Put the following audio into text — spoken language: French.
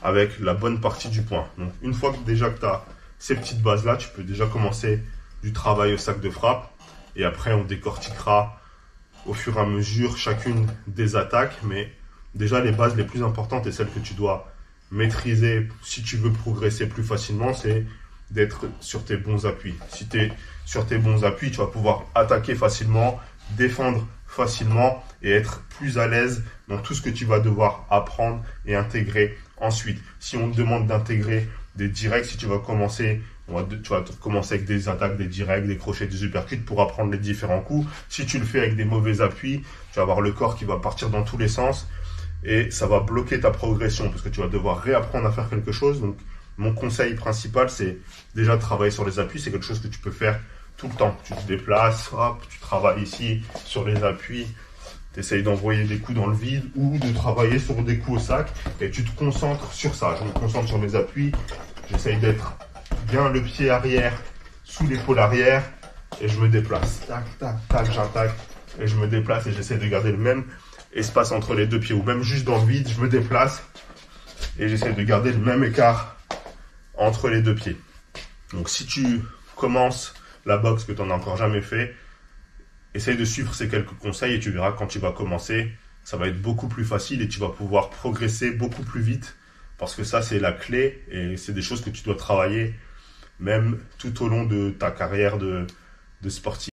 avec la bonne partie du point. Donc une fois que déjà que tu as ces petites bases-là, tu peux déjà commencer du travail au sac de frappe. Et après, on décortiquera au fur et à mesure chacune des attaques. Mais déjà, les bases les plus importantes et celles que tu dois maîtriser si tu veux progresser plus facilement, c'est d'être sur tes bons appuis. Si tu es sur tes bons appuis, tu vas pouvoir attaquer facilement, défendre facilement et être plus à l'aise dans tout ce que tu vas devoir apprendre et intégrer ensuite. Si on te demande d'intégrer des directs, si tu vas commencer, tu vas commencer avec des attaques, des directs, des crochets, des uppercuts pour apprendre les différents coups. Si tu le fais avec des mauvais appuis, tu vas avoir le corps qui va partir dans tous les sens et ça va bloquer ta progression parce que tu vas devoir réapprendre à faire quelque chose. Donc, mon conseil principal, c'est déjà de travailler sur les appuis. C'est quelque chose que tu peux faire tout le temps. Tu te déplaces, hop, tu travailles ici sur les appuis. Tu essayes d'envoyer des coups dans le vide ou de travailler sur des coups au sac et tu te concentres sur ça. Je me concentre sur mes appuis. J'essaye d'être bien le pied arrière sous l'épaule arrière et je me déplace. Tac, tac, tac, j'attaque et je me déplace et j'essaie de garder le même espace entre les deux pieds ou même juste dans le vide, je me déplace et j'essaie de garder le même écart entre les deux pieds. Donc si tu commences la boxe que tu n'en as encore jamais fait, essaye de suivre ces quelques conseils et tu verras quand tu vas commencer, ça va être beaucoup plus facile et tu vas pouvoir progresser beaucoup plus vite parce que ça c'est la clé et c'est des choses que tu dois travailler même tout au long de ta carrière de sportif.